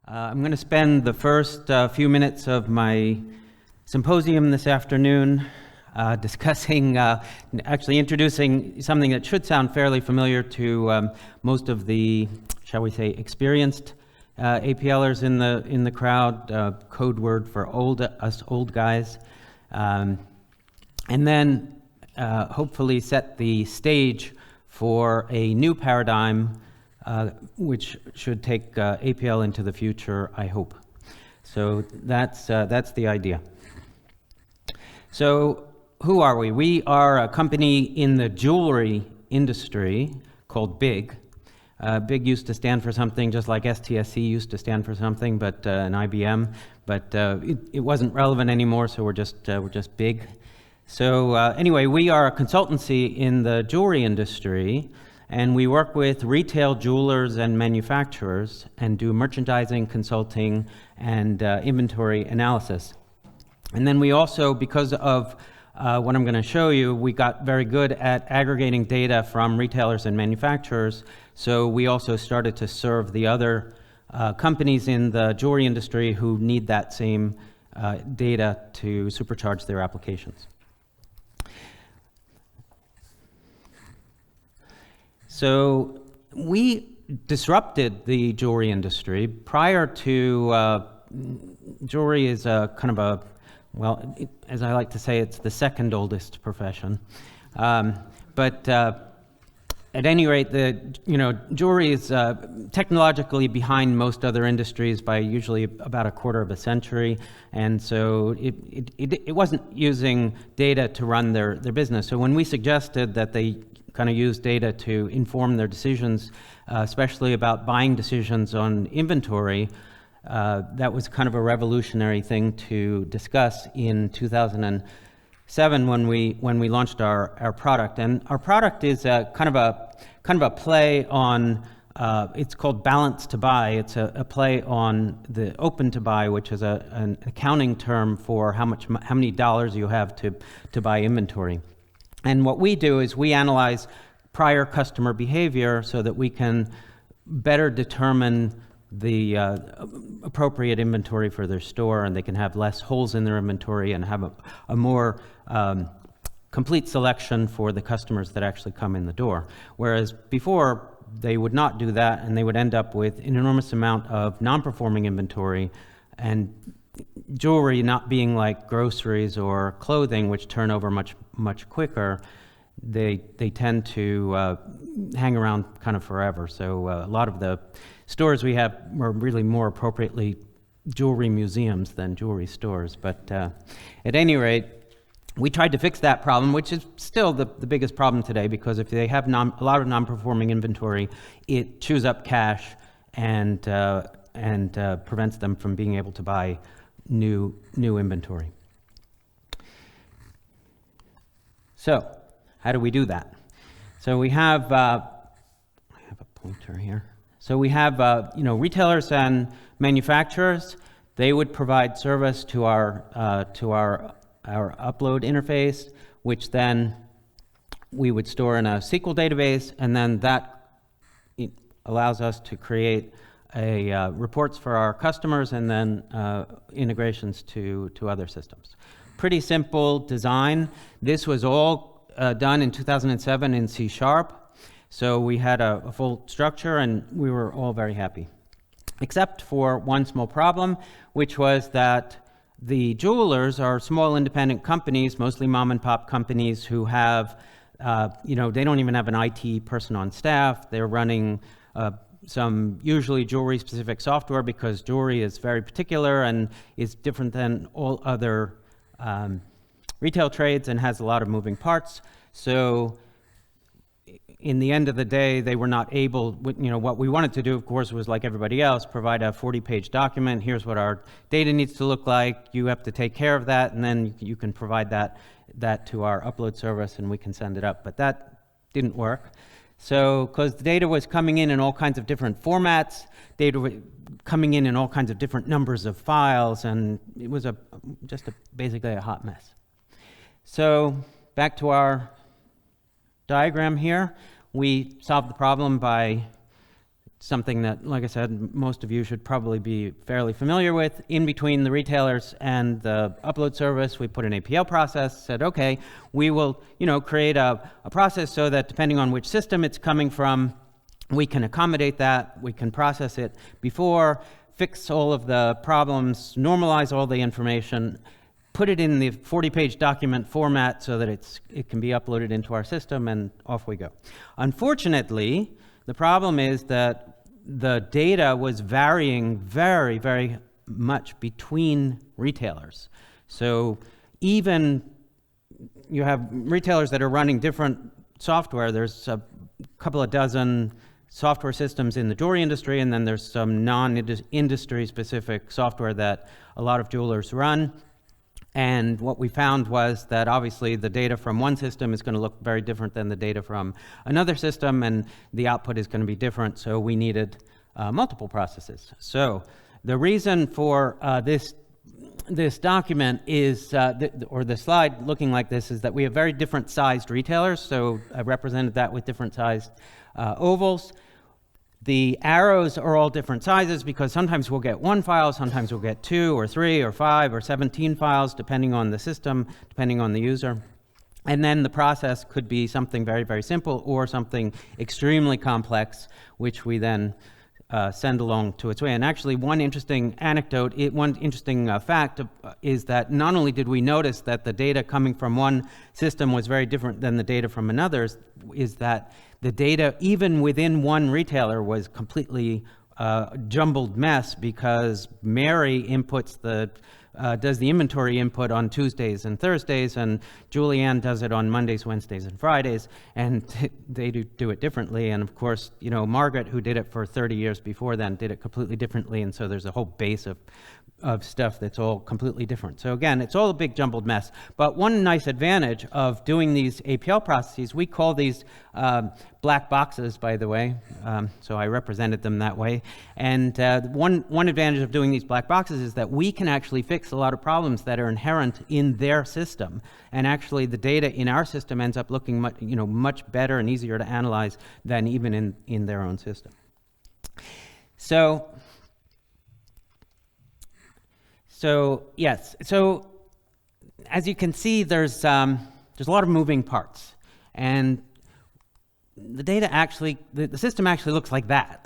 I'm going to spend the first few minutes of my symposium this afternoon discussing, actually introducing something that should sound fairly familiar to most of the, shall we say, experienced APLers in the crowd, code word for us old guys, and then hopefully set the stage for a new paradigm which should take APL into the future, I hope. So that's the idea. So who are we? We are a company in the jewelry industry called BIG. BIG used to stand for something just like STSC used to stand for something, but an IBM. But it wasn't relevant anymore, so we're just BIG. So anyway, we are a consultancy in the jewelry industry, and we work with retail jewelers and manufacturers and do merchandising, consulting, and inventory analysis. And then we also, because of what I'm going to show you, we got very good at aggregating data from retailers and manufacturers, so we also started to serve the other companies in the jewelry industry who need that same data to supercharge their applications. So we disrupted the jewelry industry. Prior to, jewelry is a kind of a, well, as I like to say, it's the second oldest profession. But at any rate, jewelry is technologically behind most other industries by usually about a quarter of a century, and so it wasn't using data to run their business. So when we suggested that they kind of use data to inform their decisions, especially about buying decisions on inventory, that was kind of a revolutionary thing to discuss in 2007 when we launched our product. And our product is kind of a play on, it's called balance to buy. It's a play on the open to buy, which is an accounting term for how many dollars you have to buy inventory. And what we do is we analyze prior customer behavior so that we can better determine the appropriate inventory for their store, and they can have less holes in their inventory and have a more complete selection for the customers that actually come in the door. Whereas before, they would not do that, and they would end up with an enormous amount of non-performing inventory, and jewelry not being like groceries or clothing, which turn over much quicker, they tend to hang around kind of forever. So a lot of the stores we have were really more appropriately jewelry museums than jewelry stores. But at any rate, we tried to fix that problem, which is still the biggest problem today, because if they have a lot of non-performing inventory, it chews up cash and prevents them from being able to buy new inventory. So how do we do that? So we have, I have a pointer here. So we have retailers and manufacturers. They would provide service to our upload interface, which then we would store in a SQL database, and then that allows us to create reports for our customers and then integrations to other systems. Pretty simple design. This was all done in 2007 in C#. So we had a full structure, and we were all very happy. Except for one small problem, which was that the jewelers are small independent companies, mostly mom and pop companies who have, they don't even have an IT person on staff. They're running some usually jewelry specific software, because jewelry is very particular and is different than all other retail trades and has a lot of moving parts. So in the end of the day, they were not able, what we wanted to do, of course, was like everybody else, provide a 40-page document. Here's what our data needs to look like. You have to take care of that, and then you can provide that to our upload service, and we can send it up. But that didn't work. So, because the data was coming in all kinds of different formats, data was coming in all kinds of different numbers of files, and it was basically a hot mess. So, back to our diagram here. We solved the problem by something that, like I said, most of you should probably be fairly familiar with. In between the retailers and the upload service, we put an APL process, said, okay, we will, create a process so that depending on which system it's coming from, we can accommodate that, we can process it before, fix all of the problems, normalize all the information, put it in the 40-page document format so that it can be uploaded into our system, and off we go. Unfortunately, the problem is that the data was varying very, very much between retailers. So even you have retailers that are running different software. There's a couple of dozen software systems in the jewelry industry, and then there's some non-industry specific software that a lot of jewelers run. And what we found was that obviously the data from one system is going to look very different than the data from another system, and the output is going to be different, so we needed multiple processes. So the reason for this document is, or the slide looking like this, is that we have very different sized retailers, so I represented that with different sized ovals. The arrows are all different sizes because sometimes we'll get one file, sometimes we'll get 2 or 3 or 5 or 17 files, depending on the system, depending on the user. And then the process could be something very, very simple or something extremely complex, which we then send along to its way. And actually, one interesting anecdote, one interesting fact is that not only did we notice that the data coming from one system was very different than the data from another, is that the data, even within one retailer, was completely jumbled mess because Mary inputs does the inventory input on Tuesdays and Thursdays, and Julianne does it on Mondays, Wednesdays, and Fridays, and they do it differently. And of course, Margaret, who did it for 30 years before then, did it completely differently, and so there's a whole base of stuff that's all completely different. So again, it's all a big jumbled mess. But one nice advantage of doing these APL processes, we call these black boxes, by the way, so I represented them that way. And one advantage of doing these black boxes is that we can actually fix a lot of problems that are inherent in their system. And actually, the data in our system ends up looking much better and easier to analyze than even in their own system. So yes, so as you can see, there's a lot of moving parts, and the data actually, the system actually looks like that.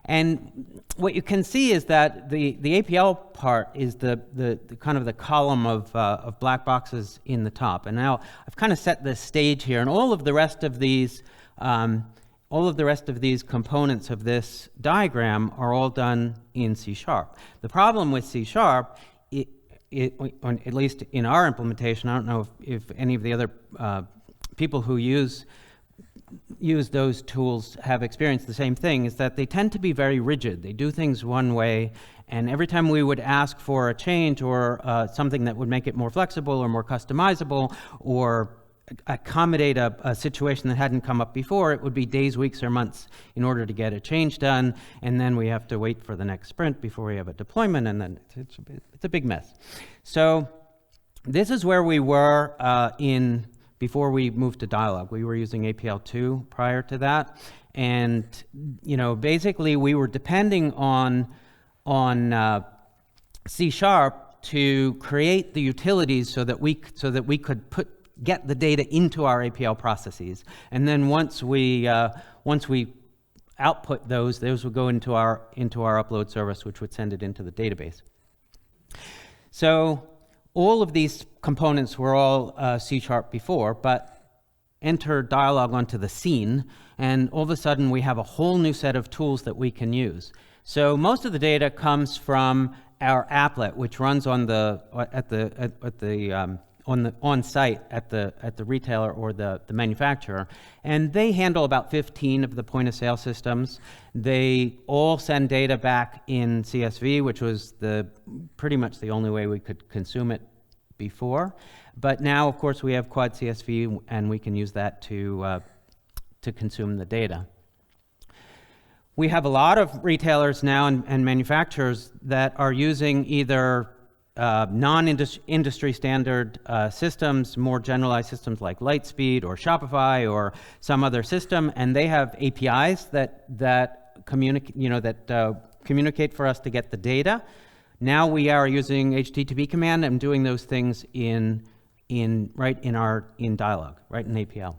And what you can see is that the APL part is the kind of the column of black boxes in the top. And now I've kind of set the stage here, and all of the rest of these components of this diagram are all done in C#. The problem with C#, at least in our implementation, I don't know if any of the other people who use those tools have experienced the same thing, is that they tend to be very rigid. They do things one way, and every time we would ask for a change or something that would make it more flexible or more customizable or accommodate a situation that hadn't come up before, it would be days, weeks, or months in order to get a change done, and then we have to wait for the next sprint before we have a deployment, and then it's a big mess. So this is where we were before we moved to Dyalog. We were using APL2 prior to that, and basically we were depending on C# to create the utilities so that we could get the data into our APL processes, and then once we output those would go into our upload service, which would send it into the database. So all of these components were all C# before, but enter Dyalog onto the scene, and all of a sudden we have a whole new set of tools that we can use. So most of the data comes from our applet, which runs on site at the retailer or the manufacturer, and they handle about 15 of the point of sale systems. They all send data back in CSV, which was pretty much the only way we could consume it before. But now, of course, we have Quad CSV, and we can use that to consume the data. We have a lot of retailers now and manufacturers that are using either non-industry standard systems, more generalized systems like Lightspeed or Shopify or some other system, and they have APIs that communicate for us to get the data. Now we are using HttpCommand and doing those things in Dyalog, right in APL.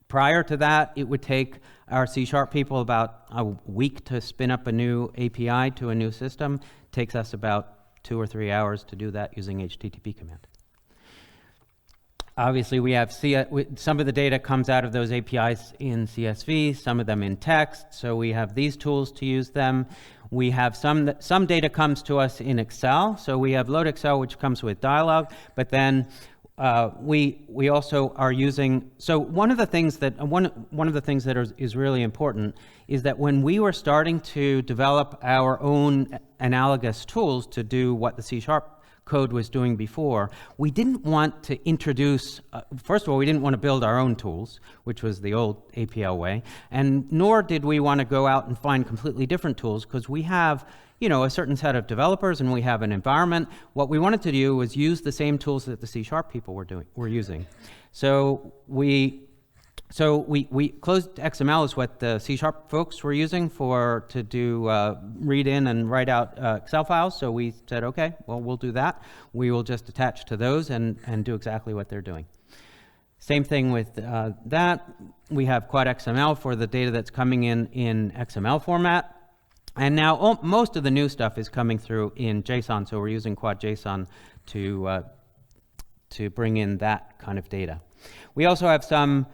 Prior to that, it would take our C# people about a week to spin up a new API to a new system. It takes us about 2 or 3 hours to do that using HttpCommand. Obviously, we have some of the data comes out of those APIs in CSV, some of them in text, so we have these tools to use them. We have some data comes to us in Excel, so we have Load Excel, which comes with Dyalog, but then we also are using, so one of the things that is really important is that when we were starting to develop our own analogous tools to do what the C# code was doing before, we didn't want to introduce, first of all, we didn't want to build our own tools, which was the old APL way, and nor did we want to go out and find completely different tools, because we have a certain set of developers and we have an environment. What we wanted to do was use the same tools that the C# people were using. So we closed XML is what the C# folks were using to do read in and write out Excel files. So we said, okay, well, we'll do that. We will just attach to those and do exactly what they're doing. Same thing with that. We have Quad XML for the data that's coming in XML format. And now most of the new stuff is coming through in JSON, so we're using Quad JSON to bring in that kind of data. We also have some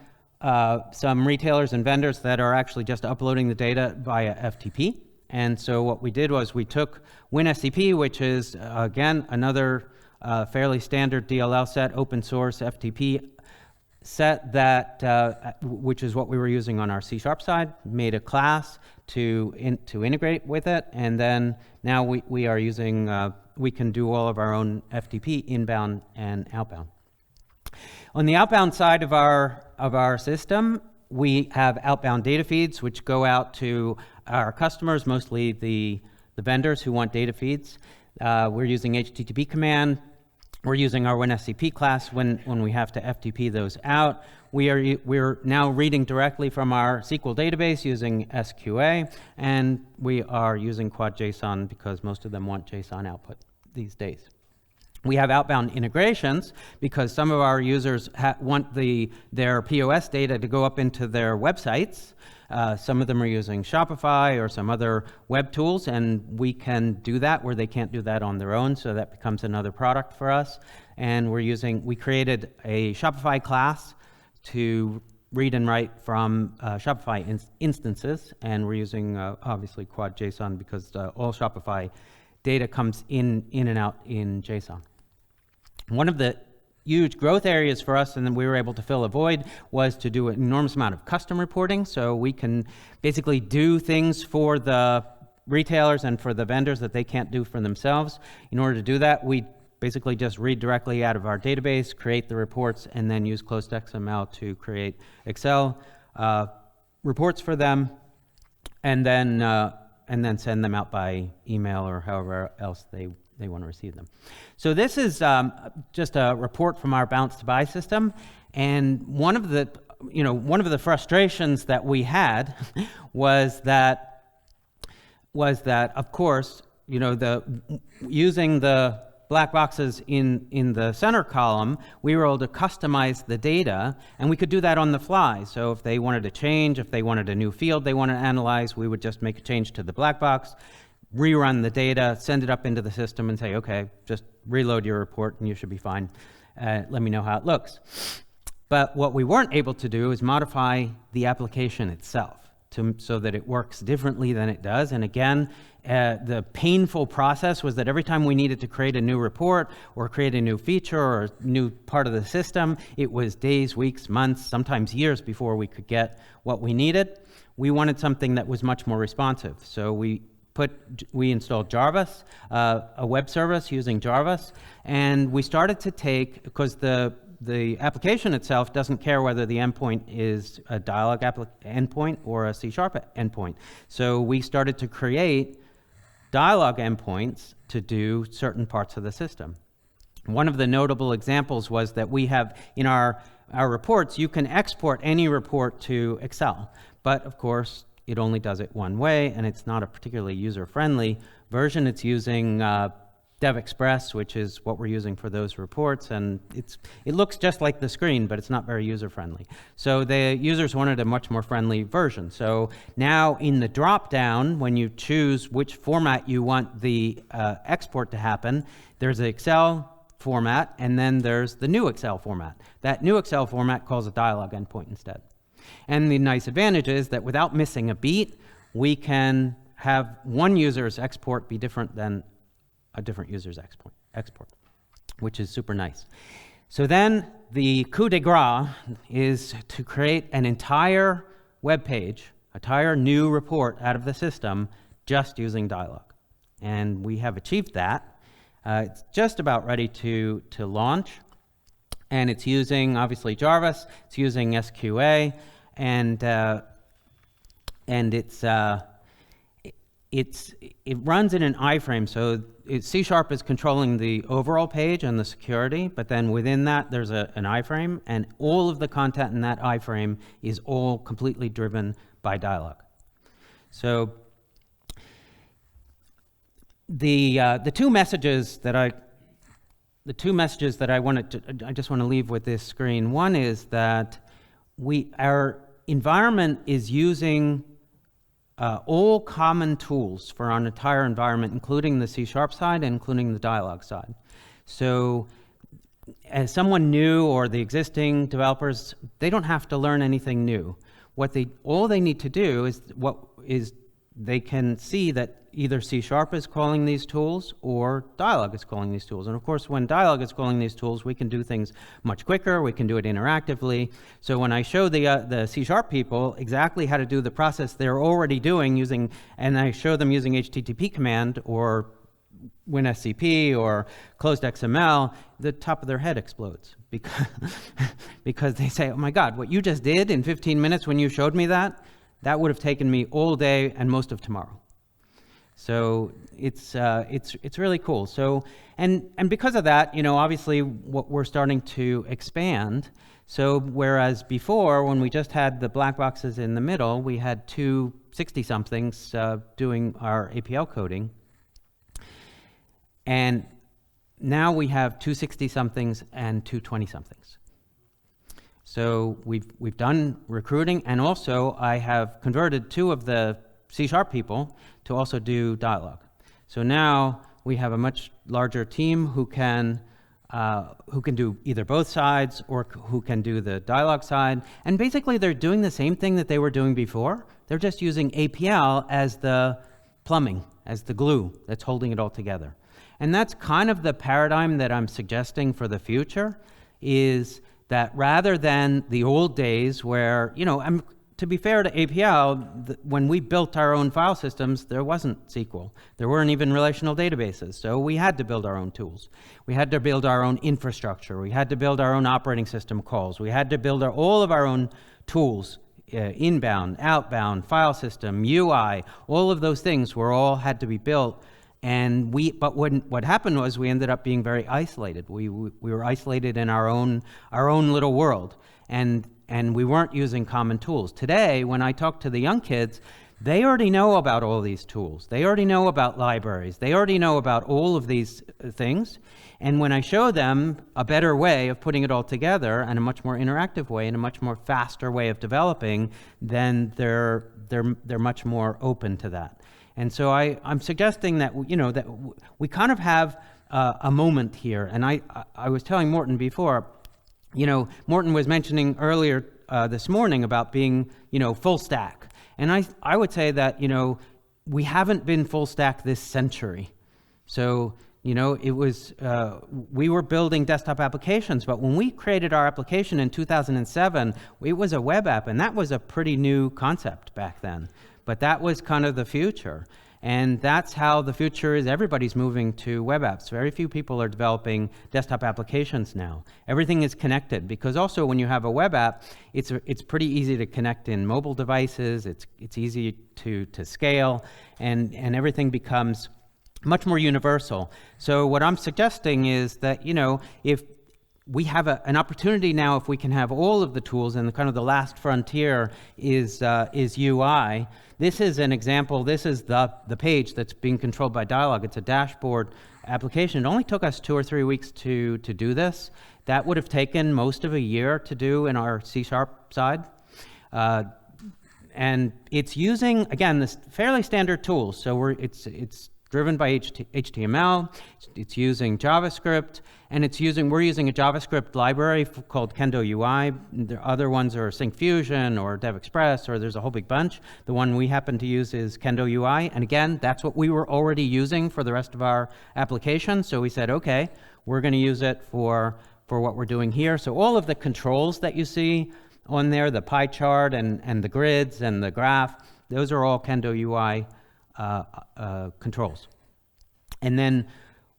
retailers and vendors that are actually just uploading the data via FTP. And so what we did was we took WinSCP, which is, again, another fairly standard DLL set, open source FTP set that, which is what we were using on our C# side, made a class to integrate with it, and then now we are using, we can do all of our own FTP inbound and outbound. On the outbound side of our system, we have outbound data feeds which go out to our customers, mostly the vendors who want data feeds. We're using HttpCommand. We're using our WinSCP class when we have to FTP those out. We're now reading directly from our SQL database using SQA, and we are using Quad JSON because most of them want JSON output these days. We have outbound integrations because some of our users want their POS data to go up into their websites. Some of them are using Shopify or some other web tools, and we can do that where they can't do that on their own, so that becomes another product for us. And we created a Shopify class to read and write from Shopify instances, and we're using obviously Quad JSON because all Shopify data comes in and out in JSON. One of the huge growth areas for us, and then we were able to fill a void, was to do an enormous amount of custom reporting. So we can basically do things for the retailers and for the vendors that they can't do for themselves. In order to do that, we basically just read directly out of our database, create the reports, and then use closed XML to create Excel reports for them, and then send them out by email or however else they want to receive them. So this is just a report from our bounce to buy system, and one of the frustrations that we had was that of course using the black boxes in the center column, we were able to customize the data, and we could do that on the fly. So if they wanted to change, if they wanted a new field they wanted to analyze, we would just make a change to the black box, rerun the data, send it up into the system, and say, okay, just reload your report and you should be fine. Let me know how it looks. But what we weren't able to do is modify the application itself so that it works differently than it does. And again, the painful process was that every time we needed to create a new report or create a new feature or a new part of the system, it was days, weeks, months, sometimes years before we could get what we needed. We wanted something that was much more responsive. So we installed Jarvis, a web service using Jarvis, and we started to take, because the application itself doesn't care whether the endpoint is a Dyalog endpoint or a C# endpoint. So we started to create dialog endpoints to do certain parts of the system. One of the notable examples was that we have in our reports, you can export any report to Excel, but of course it only does it one way, and it's not a particularly user-friendly version. It's using DevExpress, which is what we're using for those reports, and it looks just like the screen, but it's not very user-friendly. So the users wanted a much more friendly version. So now in the drop-down, when you choose which format you want the export to happen, there's the Excel format, and then there's the new Excel format. That new Excel format calls a dialog endpoint instead. And the nice advantage is that without missing a beat, we can have one user's export be different than a different user's export, which is super nice. So then the coup de grace is to create an entire web page, entire new report out of the system just using dialog. And we have achieved that. It's just about ready to launch, and it's using obviously Jarvis, it's using SQA, and it runs in an iframe, so C# is controlling the overall page and the security, but then within that there's an iframe, and all of the content in that iframe is all completely driven by dialog. So the two messages that I just want to leave with this screen. One is that our environment is using all common tools for our entire environment, including the C# side and including the dialog side. So as someone new or the existing developers, they don't have to learn anything new. All they need to do is they can see that either C# is calling these tools or dialog is calling these tools. And of course, when dialog is calling these tools, we can do things much quicker, we can do it interactively. So when I show the C# people exactly how to do the process they're already doing and I show them using HttpCommand or WinSCP or closed XML, the top of their head explodes because they say, oh my God, what you just did in 15 minutes when you showed me that would have taken me all day and most of tomorrow. So it's really cool. So and because of that, obviously what we're starting to expand. So whereas before, when we just had the black boxes in the middle, we had two 60-somethings doing our APL coding, and now we have two 60-somethings and two 20-somethings. So we've done recruiting, and also I have converted two of the C# people to also do dialog. So now we have a much larger team who can do either both sides or who can do the dialog side. And basically they're doing the same thing that they were doing before. They're just using APL as the plumbing, as the glue that's holding it all together. And that's kind of the paradigm that I'm suggesting for the future, is that rather than the old days where, to be fair to APL, when we built our own file systems, there wasn't SQL. There weren't even relational databases, so we had to build our own tools. We had to build our own infrastructure. We had to build our own operating system calls. We had to build all of our own tools, inbound, outbound, file system, UI, all of those things had to be built. And what happened was we ended up being very isolated. We were isolated in our own little world, and we weren't using common tools. Today, when I talk to the young kids, they already know about all these tools. They already know about libraries. They already know about all of these things. And when I show them a better way of putting it all together, and a much more interactive way, and a much more faster way of developing, then they're much more open to that. And so I'm suggesting that that we kind of have a moment here. And I was telling Morten before, Morten was mentioning earlier this morning about being full stack, and I would say that we haven't been full stack this century. So it was we were building desktop applications, but when we created our application in 2007, it was a web app, and that was a pretty new concept back then. But that was kind of the future. And that's how the future is. Everybody's moving to web apps. Very few people are developing desktop applications now. Everything is connected, because also when you have a web app, it's pretty easy to connect in mobile devices. It's easy to scale, and everything becomes much more universal. So what I'm suggesting is that, you know, if we have an opportunity now, if we can have all of the tools, and kind of the last frontier is UI. This is an example. This is the page that's being controlled by Dyalog. It's a dashboard application. It only took us 2 or 3 weeks to do this. That would have taken most of a year to do in our C# side. And it's using, again, this fairly standard tools. So it's driven by HTML, it's using JavaScript, and we're using a JavaScript library called Kendo UI. The other ones are Syncfusion or DevExpress, or there's a whole big bunch. The one we happen to use is Kendo UI, and again, that's what we were already using for the rest of our application. So we said, okay, we're going to use it for what we're doing here. So all of the controls that you see on there, the pie chart and the grids and the graph, those are all Kendo UI controls. And then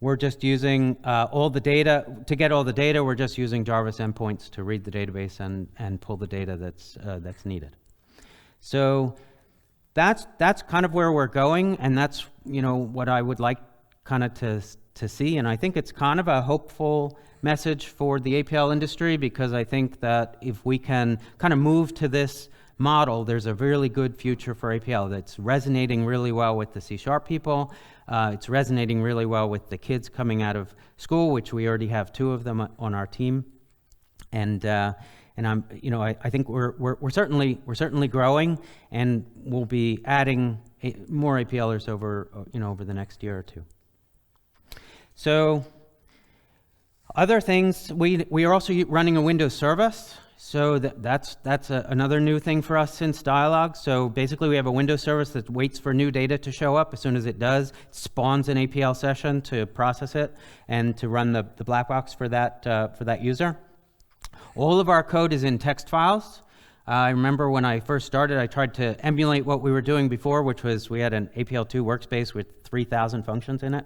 we're just using all the data. To get all the data, we're just using Jarvis endpoints to read the database and pull the data that's needed. So that's kind of where we're going, and that's, you know, what I would like kind of to see. And I think it's kind of a hopeful message for the APL industry, because I think that if we can kind of move to this model, there's a really good future for APL that's resonating really well with the C# people. It's resonating really well with the kids coming out of school, which we already have 2 of them on our team. And I'm, you know, I think we're certainly growing, and we'll be adding more APLers over the next year or 2. So other things, we are also running a Windows service. So that's another new thing for us since Dyalog. So basically we have a Windows service that waits for new data to show up. As soon as it does, it spawns an APL session to process it and to run the black box for that user. All of our code is in text files. I remember when I first started, I tried to emulate what we were doing before, which was we had an APL2 workspace with 3,000 functions in it.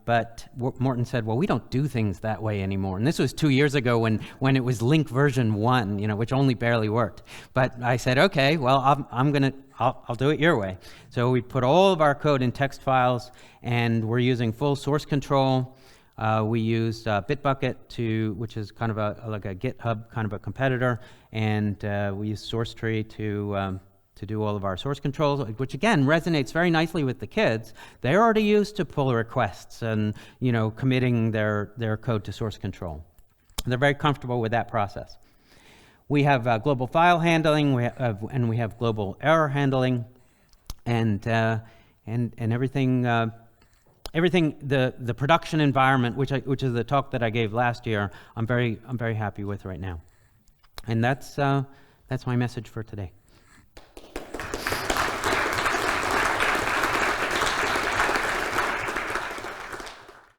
But Morton said, well, we don't do things that way anymore. And this was 2 years ago when it was Link version 1, you know, which only barely worked. But I said, okay, well, I'll do it your way. So we put all of our code in text files, and we're using full source control. We use Bitbucket which is kind of like a GitHub kind of a competitor, and we use SourceTree to do all of our source controls, which again resonates very nicely with the kids. They're already used to pull requests and, you know, committing their code to source control. They're very comfortable with that process. We have global file handling, and we have global error handling, and everything. Everything, the production environment, which is the talk that I gave last year, I'm very happy with right now. And that's my message for today.